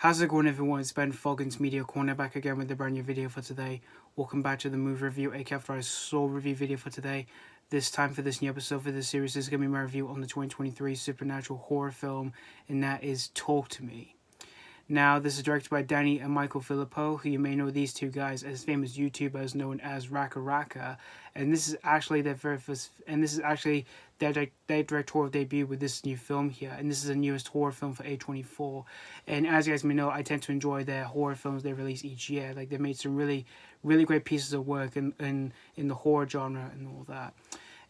How's it going, everyone? It's Ben Foggins Media Corner back again with a brand new video for today. Welcome back to the movie review, aka after our soul review video for today. This time for this new episode for this series is going to be my review on the 2023 supernatural horror film, and that is Talk to Me. Now, this is directed by Dhanji and Michael Philippou, who you may know these two guys as famous YouTubers known as Raka Raka, and this is actually their very first, and this is actually their directorial debut with this new film here, and this is the newest horror film for A24. And as you guys may know, I tend to enjoy their horror films they release each year. Like, they've made some really great pieces of work in the horror genre and all that.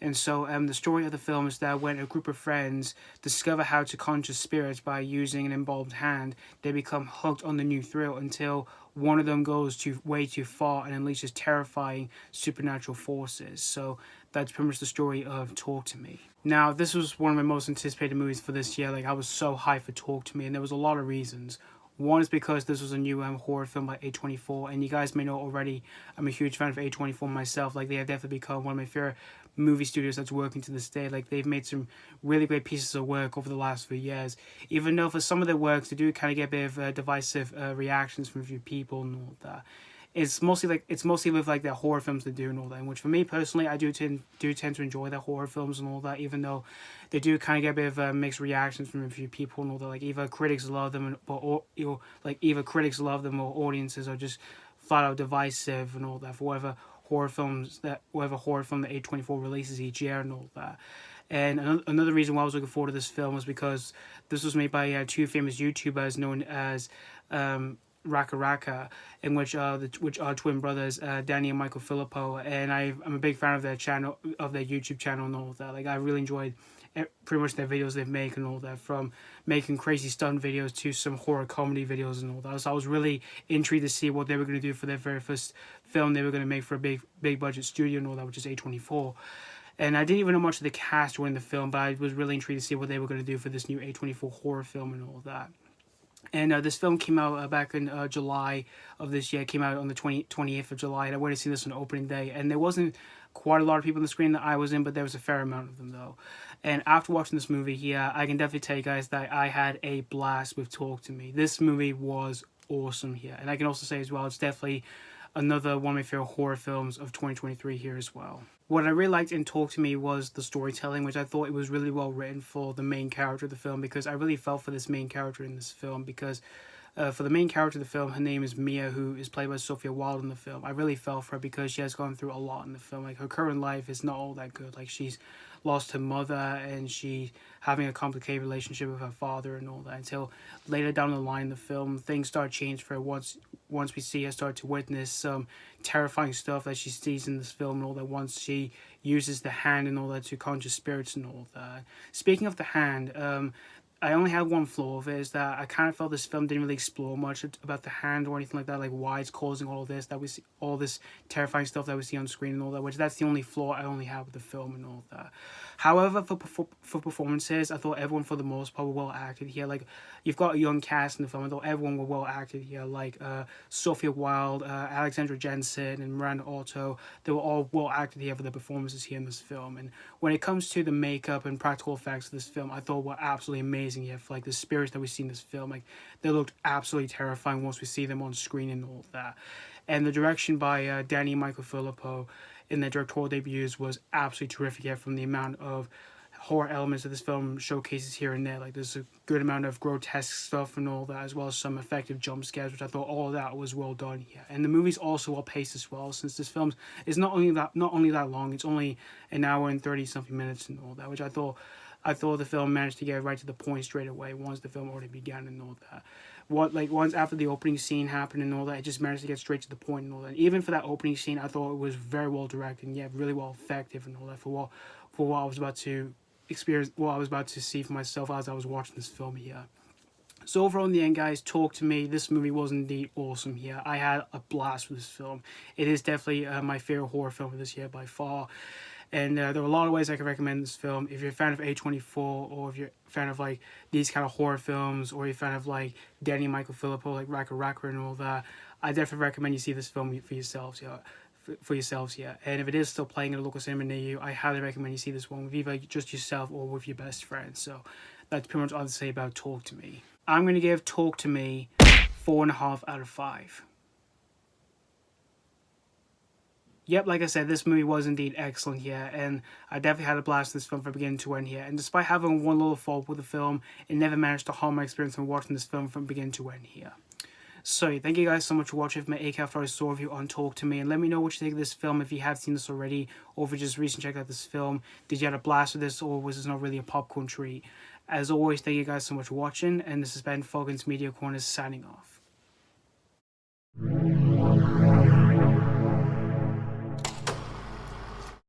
And so the story of the film is that when a group of friends discover how to conjure spirits by using an embalmed hand, they become hooked on the new thrill until one of them goes way too far and unleashes terrifying supernatural forces. So that's pretty much the story of Talk to Me. Now, this was one of my most anticipated movies for this year. Like, I was so hyped for Talk to Me, and there was a lot of reasons. One is because this was a new horror film by A24, and you guys may know already, I'm a huge fan of A24 myself. Like, they have definitely become one of my favorite movie studios that's working to this day. Like, they've made some really great pieces of work over the last few years, even though for some of their works they do kind of get a bit of divisive reactions from a few people and all that. It's mostly with like their horror films they do and all that, which for me personally, I do tend to enjoy their horror films and all that, even though they do kind of get a bit of mixed reactions from a few people and all that. Like, either critics love them or audiences are just flat out divisive and all that for whatever horror film that A24 releases each year and all that. And another reason why I was looking forward to this film was because this was made by two famous YouTubers known as Raka Raka, in which are twin brothers, Dhanji and Michael Philippou, and I'm a big fan of their channel, of their YouTube channel and all that. Like, I really enjoyed pretty much their videos they've made and all that, from making crazy stunt videos to some horror comedy videos and all that. So I was really intrigued to see what they were going to do for their very first film they were going to make for a big budget studio and all that, which is A24. And I didn't even know much of the cast during the film, but I was really intrigued to see what they were going to do for this new A24 horror film and all that. And this film came out back in July of this year. It came out on the 28th of July, and I went to see this on opening day. And there wasn't quite a lot of people on the screen that I was in, but there was a fair amount of them, though. And after watching this movie here, I can definitely tell you guys that I had a blast with Talk to Me. This movie was awesome here. And I can also say as well, it's definitely another one of my favorite horror films of 2023 here as well. What I really liked in Talk to Me was the storytelling, which I thought it was really well written for the main character of the film, because I really felt for this main character in this film, because for the main character of the film, her name is Mia, who is played by Sophie Wilde in the film. I really felt for her because she has gone through a lot in the film. Like, her current life is not all that good. Like, she's lost her mother and she having a complicated relationship with her father and all that, until later down the line in the film things start changing for her once we see her start to witness some terrifying stuff that she sees in this film and all that, once she uses the hand and all that to conjure spirits and all that. Speaking of the hand, I only have one flaw of it, is that I kind of felt this film didn't really explore much about the hand or anything like that, like why it's causing all of this, that we see all this terrifying stuff that we see on screen and all that, which that's the only flaw I only have with the film and all that. However, for performances, I thought everyone for the most part were well acted here. Like, you've got a young cast in the film, I thought everyone were well acted here, like Sophie Wilde, Alexandra, Jensen, and Miranda, Otto. They were all well acted here for their performances here in this film. And when it comes to the makeup and practical effects of this film, I thought were absolutely amazing here. For like the spirits that we see in this film, like, they looked absolutely terrifying once we see them on screen and all that. And the direction by Dhanji and Michael Philippou in their directorial debuts was absolutely terrific here, from the amount of horror elements that this film showcases here and there. Like, there's a good amount of grotesque stuff and all that, as well as some effective jump scares, which I thought all of that was well done here. And the movie's also well paced as well, since this film is not only that long, it's only an hour and 30 something minutes and all that, which I thought the film managed to get right to the point straight away once the film already began and all that. Once after the opening scene happened and all that, it just managed to get straight to the point and all that. Even for that opening scene, I thought it was very well directed and yet really well effective and all that for what I was about to experience, what I was about to see for myself as I was watching this film here. So overall, in the end, guys, Talk to Me, this movie was indeed awesome here. I had a blast with this film. It is definitely my favorite horror film of this year by far. And there are a lot of ways I can recommend this film. If you're a fan of A24, or if you're a fan of like these kind of horror films, or you're a fan of like Dhanji and Michael Philippou, like Raka Raka and all that, I definitely recommend you see this film for yourselves. Yeah. And if it is still playing in a local cinema near you, I highly recommend you see this one with either just yourself or with your best friend. So that's pretty much all to say about Talk to Me. I'm going to give Talk to Me 4.5 out of 5. Yep, like I said, this movie was indeed excellent here, and I definitely had a blast with this film from beginning to end here. And despite having one little fault with the film, it never managed to harm my experience when watching this film from beginning to end here. So, thank you guys so much for watching my AK After I Saw review on Talk to Me, and let me know what you think of this film if you have seen this already, or if you just recently checked out this film. Did you have a blast with this, or was this not really a popcorn treat? As always, thank you guys so much for watching, and this has been Falcon's Media Corner signing off.